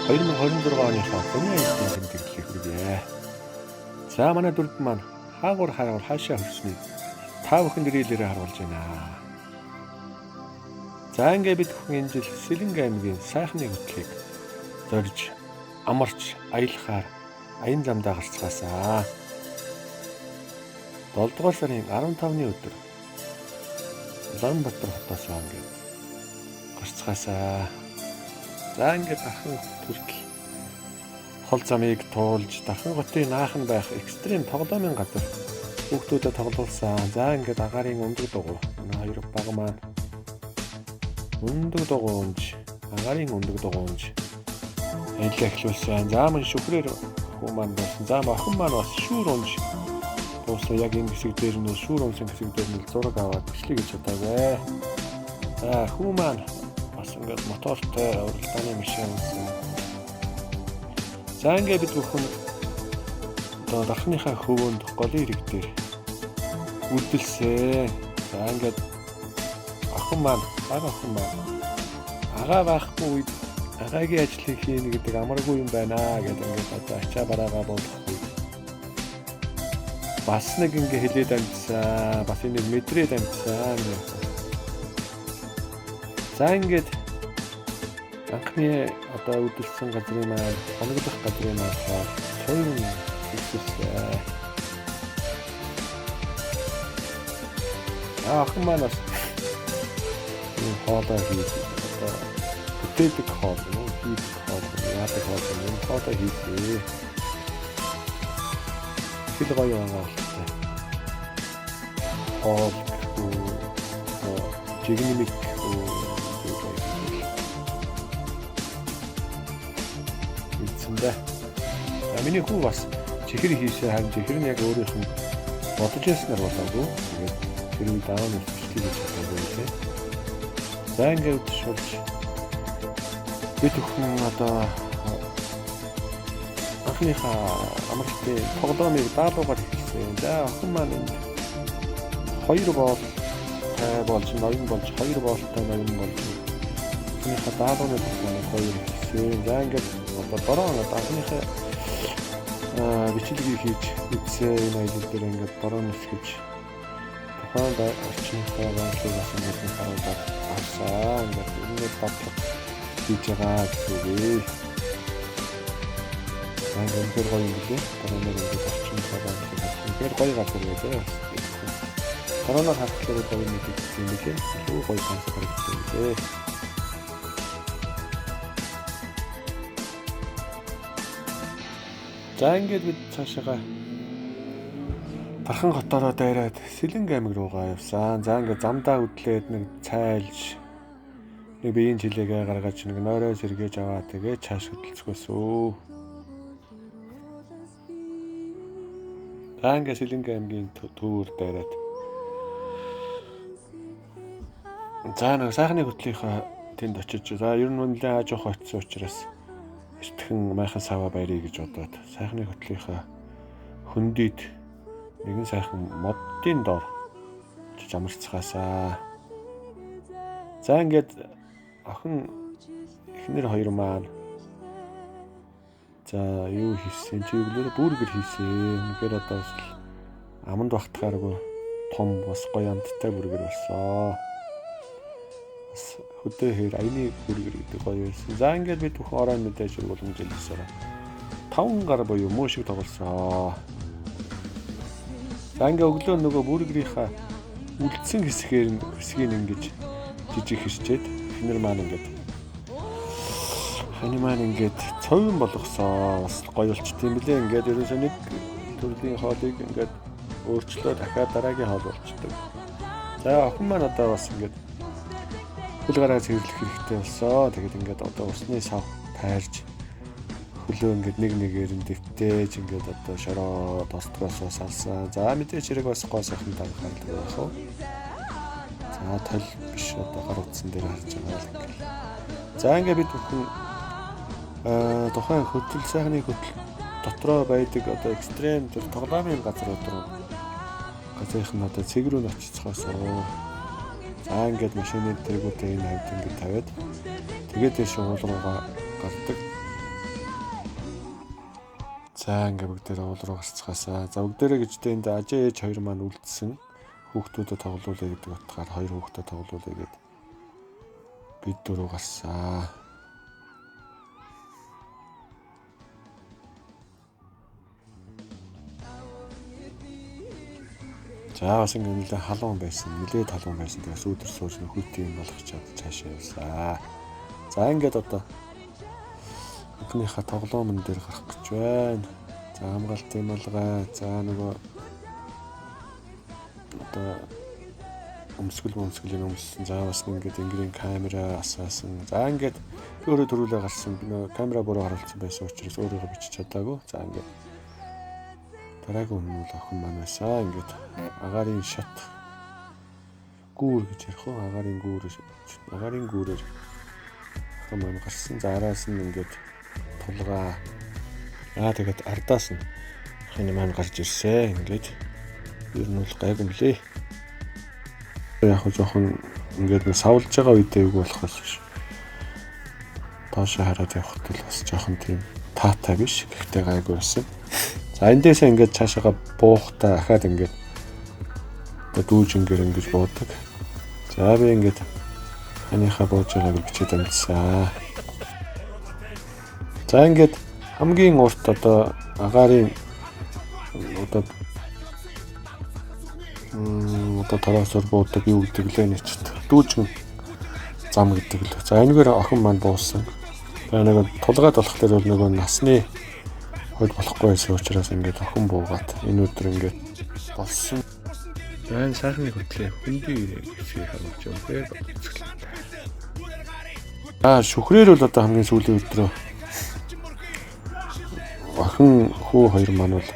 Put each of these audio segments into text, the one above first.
2024 оныхоо Хүний аягийн тэмдэглэлийг хүргье. За манай дүрд маань хаагур хаашаа хүрснийг та бүхэн дэрэлээрээ харуулж байна. За ингээд бид бүхэн энэ жил Сэлэнг аймгийн сайхны хөтлийг зорж амарч аялахаар аян замдаа гарцгаасаа. 7 дугаар сарын 15-ны өдөр Улаанбаатар хотоос ингээд гарцгаасаа. За ингээд ахын хүртэл хол замыг туулж дахин хотын наахан байх экстрим тоглоомын газар хүүхдүүдэд тоглуулсан. За ингээд агаарын өндөг дугуй хоёр баг маань өндөг дугуйж агаарын өндөг дугуйж аялал эхлүүлсэн. За мөн шүхрээр хүү маань байсан. За охин маань бас шүүр унж дуусаа. Яг энэ хэсэг дээр нь шүүр унсан хэсэг дээр нь зураг аваад бичлэг хийж чадаагүй. За хүү маань ингээд мотортой уралдааны машин унсан. За ингээд бид бүхэн одоо дахныхаа хөвөнд голын ирэг дээр үлдэлсэн. За ингээд охин маань агаа байхгүй үед агагийн ажлыг хийнэ гэдэг амаргүй юм байна гэдэг ингээд одоо ачаа бараагаа болгохгүй. Бас нэг ингээд хэлээд амжсан. Бас энэ мэдрээд амжсан. За ингээд анхны одоо үдэлсэн газрын маань хоногдох газрын маань цоон хийсэн. Охин маань бас хоолой хийж одоо бүтээдэг хоол яадаг хоолой хийсэн. Хэл гоё байгаа болтой. Хоол жигнэмик да. Миний хүү бас чихэр хийсэн харин чихэр нь яг өөрийнх нь бодож яснаар болоогүй. Тэгээд тэр үед аав нь бичлэг хийж чадаагүй лээ. За ингээд шулж бид бүхэн одоо анхныхаа амралтын тоглоомыг даалгавар хийсэн. За охин маань хоёр боол болж ноён болж хоёр боолтой ноён болж анхныхаа даалгаврыг хоёр хийсэн. За ингээд одоо бороо анхныхаа бичлэгийг хийж үзсэн энэ аялал дээр ингээд бороо нэсгэж тухайн орчныхаа байдлаас ингээд харуулдаг авсаа ингээд энэ батлах хийж байгаа гэсэн. Ингээд тэр гоё юм билээ. Бороо ингээд орчныхаа байдлаас ингээд гоё газар байлаа. Корона хатгалыг гоё нэг юм билээ. Илүү гоё сонсох хэрэгтэй билээ. За ингээд бид цаашаа Тархан хотоороо дайраад Сэлэнг аймаг руугаа явсан. За ингээд замдаа үдлээд нэг цайлж нэг биеийн жилээгээ гаргаж нэг нойроо сэргээж аваа тэгээ цааш хөдөлцгөөсөө. За ингээд Сэлэнг аймгийн төвөр дайраад за нэг сайхны хөтлийнхаа тэнд очиж за ер нь нэлээд хааж явах очсон учраас эртхэн майхан сава баярыг гэж бодоод сайхны хөтлийнхаа хөндөд нэгэн сайхан моддын дор очиж амарцгаасаа. За ингээд охин эхнэр хоёр маань за юу хийсэн чи өглөө бүргэр хийсэн. Үнэхээр одоо аманд багтахааргүй том бас гоё амттай бүргэр болсон. Хөдөө хэр аяны бүргэр гэдэг гоё байсан. За ингээд бид бүхэн оройн мэдээж уламж илсээр 5 гар буюу муу шиг тоглосон. За ингээд өглөө нөгөө бүргэрийнхаа үлдсэн хэсгийг ингэж жижиг хэрчээд эхнэр маань ингээд цовын болгосон. Бас гоё болчт юм блэ. Ингээд ерөөсөө нэг төрлийн хоолыг ингээд өөрчлөө дахиад дараагийн хоол болчдөг. За охин маань одоо бас ингээд хөл гараа цэвэрлэх хэрэгтэй болсон. Тэгээд ингээд одоо усны сав тайрж хөлөө ингээд нэгээр нь дэвтээж ингээд одоо шороо тостгоосоо салсан. За мэдээж хэрэг бас гоо сайхан тагхаад байх уу. За тол биш одоо гар утсан дээр харж байгаа л ингээд. За ингээд бид бүхэн тухайн хөтөл сайхны хөтөл дотроо байдаг одоо экстрем тэр тоглоомын газрууд руу газрын одоо цэг рүү очицгаасаа. За ингээд машины тэргүүтээ энэ хавьд ингээд тавиад тэгээд тийш уул руугаа гардаг. За ингээ бүгдээрээ уул руу гарцгаасаа. За бүгдээрээ гэжтэй энд ажээ ээж хоёр маань үлдсэн. Хүүхдүүдэд тоглоулъя гэдэг утгаар хоёр хүүхдэд тоглоулъя гэд бид дөрөв гарсаа. За бас ингээ нэлээд халуун байсан. Тэгээс өдөр сууж нөхөдтэй юм болох чад цаашаа явлаа. За ингээд одоо өхнийхээ тоглоомн дээр гарах гэж байна. За хамгаалтын малгай. За нөгөө одоо өмсгөлийн өмссөн. За бас ингээд ингэрийн камера асаасан. За ингээд би өөрөө төрүүлээ гарсан. Би нөгөө камера буруу харуулсан байсан учраас өөрийгөө бичиж чадаагүй. За ингээд дараагийн өмнө охин маань байсаа. Ингээд агаарын шат гүүр гэж ярих уу? Агаарын гүүрээр охин маань гарсан. За араас нь ингээд тулгаа. Тэгээд ардаас нь охин маань гарч ирсээ. Ингээд ер нь бол гайгүй мөлий. Яг хөө жоохон ингээд савлж байгаа үедээ юу болохоос биш. Доошоо хараад явхад л бас жоохон тийм таатай биш. Гэхдээ гайгүй байсан. За эндээсээ ингээд цаашаага буухтаа ахаад ингээд дүүжингээр ингэж буудаг. За би ингээд ханийхаа бууж байгааг бичээд амжсаа. За ингээд хамгийн урт одоо агаарын одоо тараасаар буудаг юу гэдэг лээ нэчт. Дүүжин зам гэдэг л. За энэгээр охин маань буусан. За нэг тулгаад болохоор бол нөгөө насны хойд болохгүй байсан учраас ингээд охин буугаад энэ өдөр ингээд болсон. За энэ сайхны хөтлөө хүндий фи хамж юм бэ. Шүхрээр бол одоо хамгийн сүүлийн өдрөө охин хүү хоёр маань бол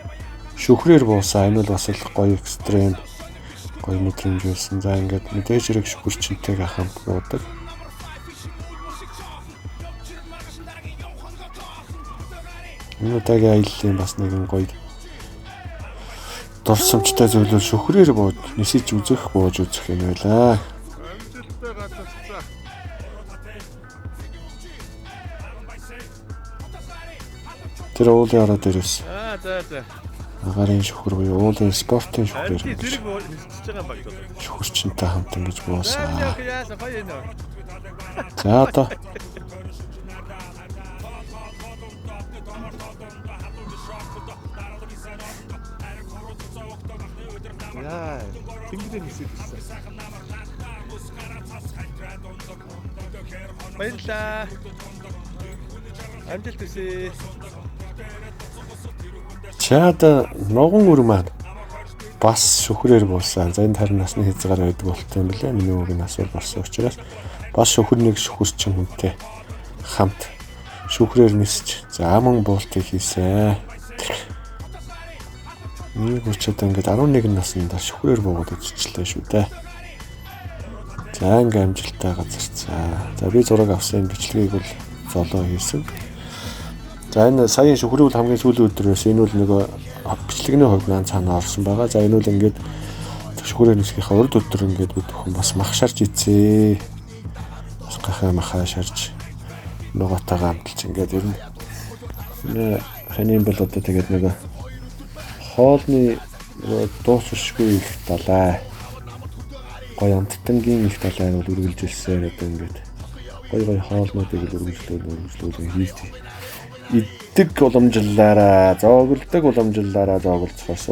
шүхрээр буусан. Энэ бол бас л гоё экстрем гоё мэдрэмжсэн. За ингээд мэдээж хэрэг шүхэрчэнтэйгээ хамт буудаг. Энэ удаагийн аяллаа бас нэгэн гоё дурсамжтай зүйл бол шүхрээр бууж нисэж бууж үзэх юм байлаа. Тэр уулын ороод ирсэн. За. Агаарын шүхэр буюу уулын спортын шүхрээр. Шүхэрчэнтэй хамт ингэж буусаа. За одоо тэнгэрийн нисэж ирсэн. Баярлалаа. Амжилт хүсье. Чад ногоон үр маань бас шүхрээр буусан. За энэ харин насны хязгаар байдаг болтой юм билээ. Миний өвгийн нас бол болсон учраас бас шүхэр шүхэрчин хүнтэй хамт шүхрээр нисэж за мөн буултыг хийсэн. Нэг өчигд ингээд 11 наснда шүхрээр буугаад үзчихлээ шүү дээ. За ингээм амжилттай газарцаа. За би зураг авсан бичлэгийг бол золоо хийсэн. За энэ саяын шүхрийг хамгийн сүүлийн өдрөөс энэ бол нөгөө бичлэгний хувьд цаанаа орсон байгаа. За энэ бол ингээд шүхрээр нисгийнхаа урд өдөр ингээд бид бүхэн бас мах шарж ицээ. Бас гахаа махаа шарж нугатаага амталж ингээд ер нь ханийн бол одоо тэгээд нөгөө хоолны дуусахгүй их далай. Гоё амттангийн их далайг бол үргэлжилсэн одоо ингээд гоё хоолнуудыг үргэлжлүүлэн хийж иддэг уламжлалаараа зоогцохоос.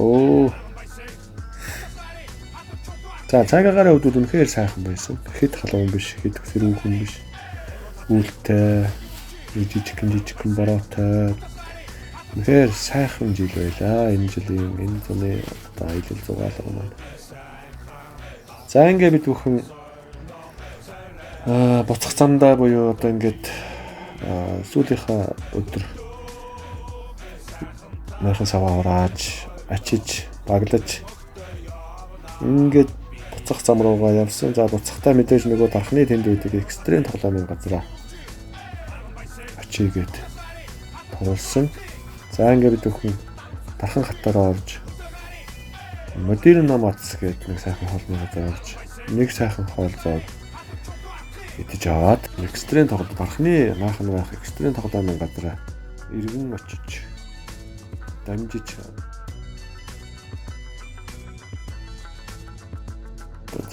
За цагаагаар өвдөд үнэхээр сайхан байсан. Хэд халуун биш, хэд сэрүүхэн биш. Үлтэй, жижигхэн бороотой. Үнэхээр сайхан жил байлаа. Энэ жилийн энэ зуны одоо аялал зугаалга маань. За ингээд бид бүхэн буцах замдаа буюу одоо ингээд сүүлийнхаа өдөр майхан саваа урааж, ачиж, баглаж ингээд буцах зам руугаа явсан. За буцахтаа мэдээж нөгөө дархны тэнд үүдэг экстрем тоглоомын газараа очигээд тоглосон. За ингээд бид бүхэн дархан хатаараа орж модерн намац гэдэг нэг сайхан хоолны газар орж нэг сайхан хоол зоог идэж аваад экстрем тоглоом дархны maaхан байх экстрем тоглоомын газараа иргэн очиж дамжиж.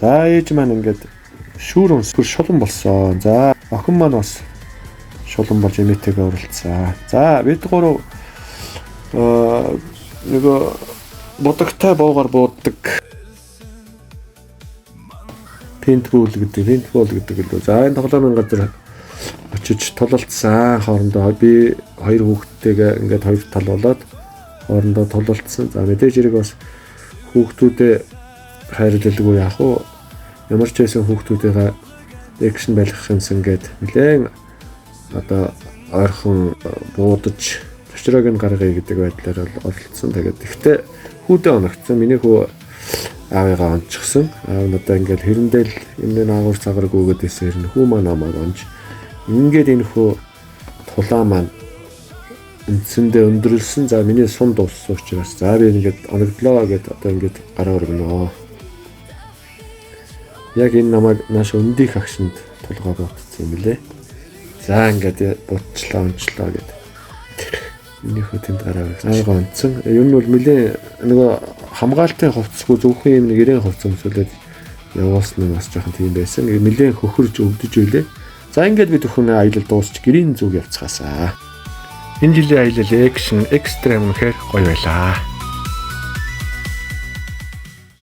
За ээж маань ингээд шүүр өнсгөр шулан болсон. За охин маань бас шулан болж эмээтэйгээ уралцсан. За бид гурав нөгөө бодогтой буугаар бууддаг. Пинтбол гэдэг лөө. За энэ тоглоомын газар очиж тололцсон. Хоорондоо би хоёр хүүхдтэйгээ ингээд хоёр тал болоод хоорондоо тололцсон. За мэдээж хэрэг бас хүүхдүүдэд хайрлалгүй яах вэ? Ямар ч байсан хүүхдүүдээ экшн байлгах юмсан гээд нэлээд одоо ойрхон буудаж төчрөөг нь гаргая гэдэг байдлаар оролцсон. Тэгээд ихтэй хүүдээ оногдсон. Миний хүү аавыгаа онцгсон. Аав нь одоо ингээд хэрэндэл энэ агуур цагаар гүгээд байсан хэрнэ хүү маань намайг онж. Ингээд энэ хүү тулаа маань үндсэндээ өндөрлсөн. За миний сум дууссан учраас за би ингээд оногдлоо гэд одоо ингээд гараа өргөнөө. Яг энэ намайг нааш өндих агшинд тулгаад утсан юм лээ. За ингээд бутчлаа онцлоо гэд. Миний хүү тэнд гараа өргөн. Онцсон. Ер нь бол нэлээ нөгөө хамгаалтын хувцсгүй зөвхөн юм нэг 90 хувц өмсүүлээд явуулсан нь бас жоохон тийм байсан. Нэлээ хөхөрж өвдөж байлээ. За ингээд бид өхөн аялал дуусч гэрийн зүг явцгаасаа. Энэ жилийн аялал экшн экстрем үнэхээр гоё байлаа.